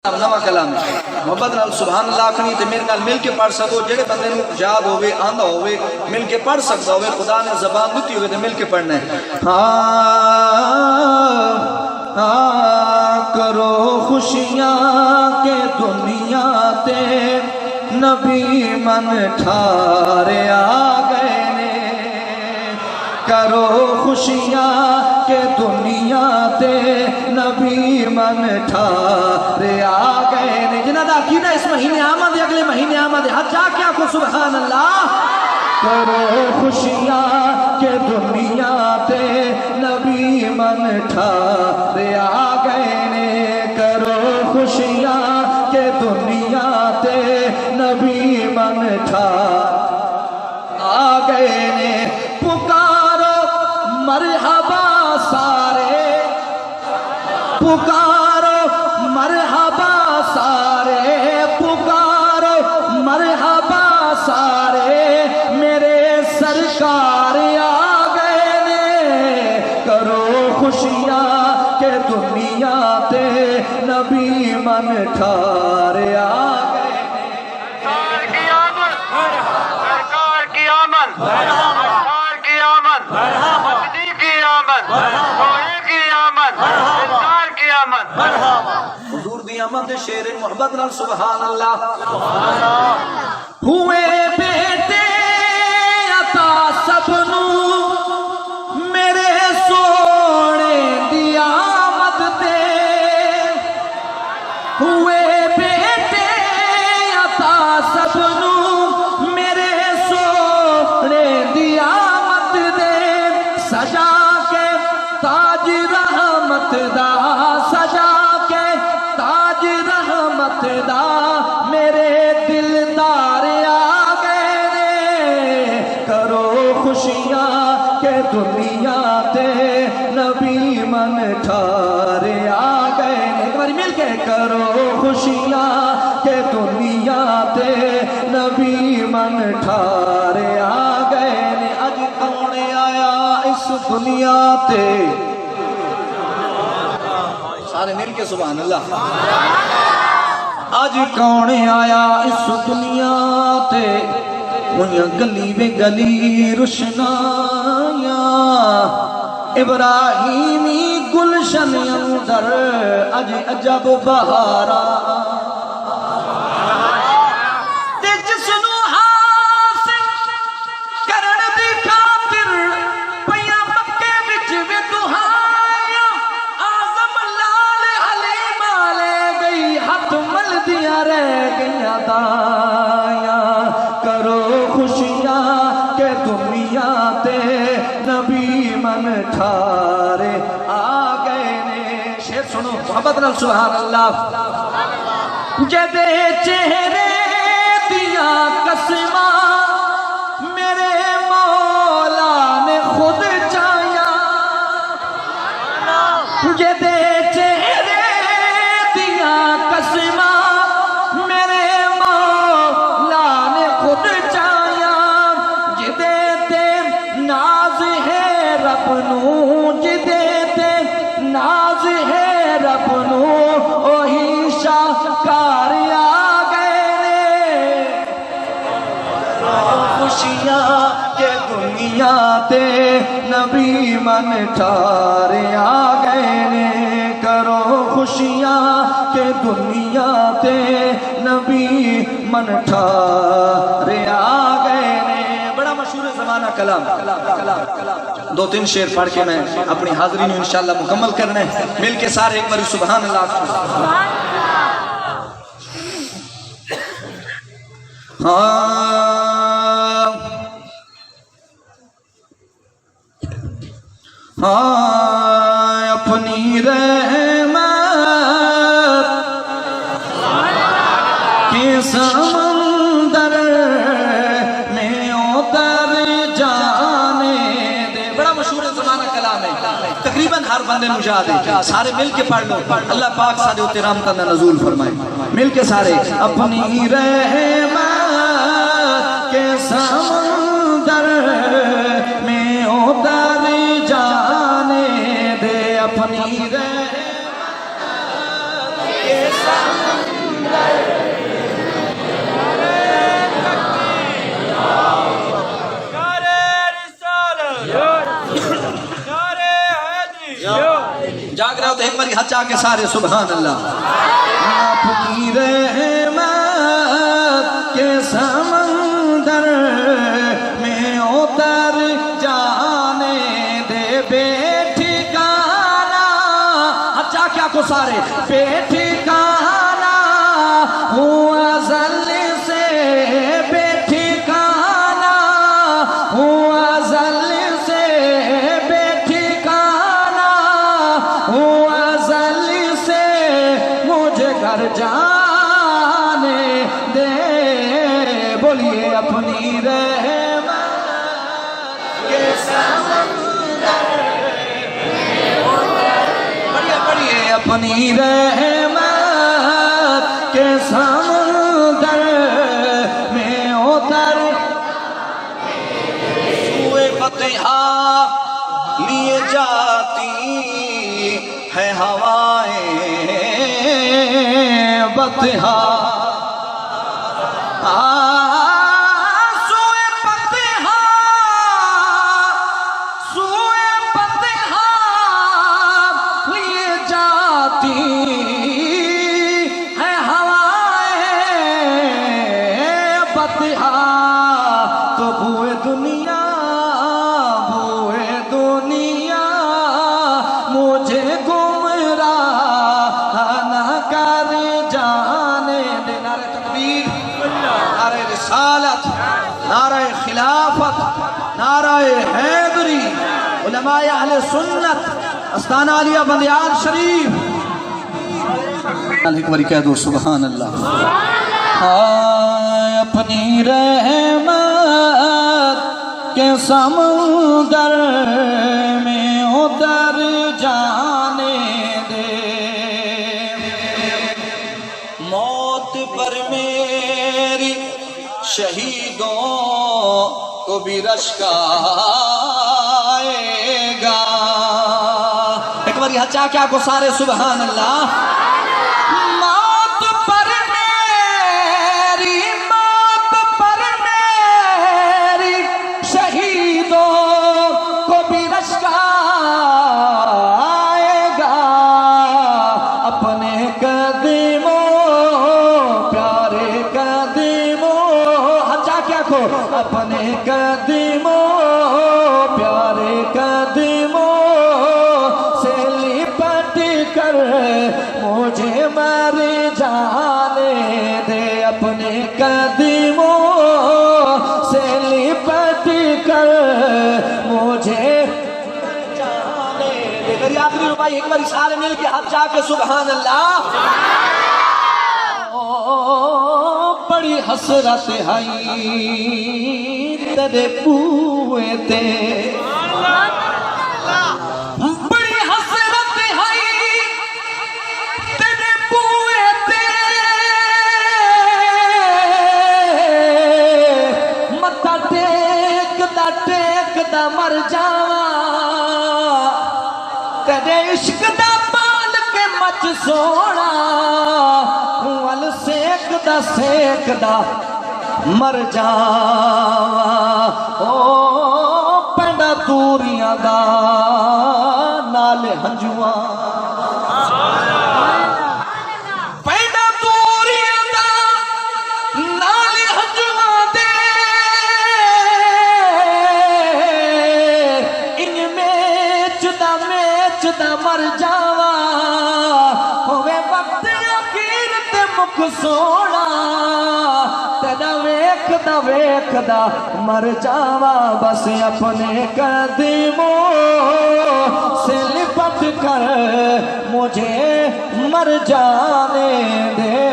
نوا کلام ہے محبت نال سبحان اللہ آکھنی تے میرے نال مل کے پڑھ سکو جڑے بندے نوں یاد ہوے آندا ہوے مل کے پڑھ سکدا ہوے خدا نے زبان دتی ہوے تے مل کے پڑھنا ہے کرو خوشیاں کہ دنیا تے نبی من ٹھارے آ گئے نے کرو خوشیاں کہ دنیا تے نبی من ٹھارے آ گئے نے جنہاں دا عقیدہ اس مہینے آمد اگلے مہینے آمد حج جا کے آکھو سبحان اللہ کرو خوشیاں کہ دنیا تے نبی من ٹھارے آ گئے نے کرو خوشیاں کہ دنیا تے نبی من ٹھارے آ گئے نے پکارو مرحبا سارے پکارو مرحبا سارے پکارو مرحبا سارے میرے سرکار آ گئے نے کرو خوشیاں کہ دنیا تے نبی من ٹھارے آ گئے سرکار کی آمد سرکار کی آمد سرکار کی آمد مجدی کی آمد کوئے کی آمد سرکار کی آمد حضور دی آمد شیر محبت نال سبحان اللہ ہوئے بیٹے عطا سب نو میرے سونے دی آمد تے ہوئے بیٹے عطا سب نو میرے سونے دی آمد دے سجا کے تاج رحمت دا سجا کے تاج رحمت دا میرے دلدار آ گئے نے کرو خوشیاں کہ دنیا تے نبی من ٹھارے آ گئے نے ایک بار مل کے کرو خوشیاں کہ دنیا تے نبی من ٹھارے آ گئے نے اج کون آیا اس دنیا تے سارے مل کے سبحان اللہ آج کون آیا اس دنیا تے انہاں گلی وے گلی روشنایاں ابراہیمی گلشن اندر اج عجب بہارا تے جس نو حاصل کرن دی خاطر پیاں مکے وچ وے دہائیاں اعظم لال حلیم لے گئی ہاتھ مل دیاں رہ گئیاں دایاں کرو خوشیاں کہ دنیا تے نبی من ٹھارے آ گئے نے شیر سنو محبت نال سبحان اللہ جدے چہرے دیا قسماں میرے مولا نے خود چاہیا جدے چہرے دیا قسماں میرے مولا نے خود چاہیا جدے تے ناز ہے رب نو جدے تے ناز ہے رب نو اوہی شاہکار آ گئے نے خوشیاں کہ دنیا تے نبی من ٹھارے آ گئے نے کرو خوشیاں کہ دنیا تے نبی من ٹھارے آ گئے نے بڑا مشہور زمانہ کلام دو تین شعر پڑھ کے میں اپنی حاضری میں انشاءاللہ مکمل کرنا ہے مل کے سارے ایک بار سبحان اللہ اپنی رحمت کے سمندر میں اتر جانے دے بڑا مشہور زمانہ کلام ہے تقریباً ہر بندے مجھا دے سارے مل کے پڑھ لو اللہ پاک سارے ہوتے رحمتہ نزول فرمائے مل کے سارے اپنی رحمت کے سمندر میں اتر جانے دے اپنی رحمت کے سمندر ہچا کے سارے سبحان اللہ آپ کی رحمت کے سمندر میں اتر جانے دے بے ٹھکانہ ہچا کیا کو سارے بے ٹھکانہ ہوں ازل سے بے ٹھکانہ ہوں ازل سے بے ٹھکانہ ہوں ازل سے مجھے گھر جانے دے بولیے اپنی رحمت کے سمندر پڑھیے اپنی رحمت کے سمندر میں اتر سوئے فتحہ لیے جاتی ہے ہوائیں بطحہ سوئے فتحہ لیے جاتی ہے ہوائیں بطحہ تو بوئے دنیا مجھے گمراہ نہ کر جانے دے نعرہ تکبیر نعرہ رسالت نعرہ خلافت نعرہ حیدری علماء اہل سنت استانہ علیہ بندیال شریف ایک باری کہہ دو سبحان اللہ اپنی رحمت کے سمندر میں اتر جانے دے موت پر میری شہیدوں کو بھی رشک آئے گا ایک بار ہچا کیا کو سارے سبحان اللہ موت پر میری شہیدوں کو بھی رشک آئے گا اپنے قدموں پیارے قدموں ہچا کیا کو اپنے قدموں پیارے قدموں سے لپٹ کر مجھے مر جانے دے اپنے قدموں سے لپٹ کر مجھے جانے دے میری آخری ربائی ایک بار سارے مل کے ہاتھ جا کے سبحان اللہ بڑی حسرت ہے تیرے بوئے تے بڑی حسرت ہے تیرے بوئے تے متھا ٹیک دا مر جاواں تیرے عشق دا پال کے مچ سونا ول سیک دا مر جاواں او پینڈا توریاں دا نال ہنجواں پینڈا توریاں دا نال ہنجواں دے ان میچ دا مر جاواں ہوے وقت اخیر تے مکھ سونا تیرا ویکھ دا مر جاواں بس اپنے قدموں سے لپٹ کر مجھے مر جانے دے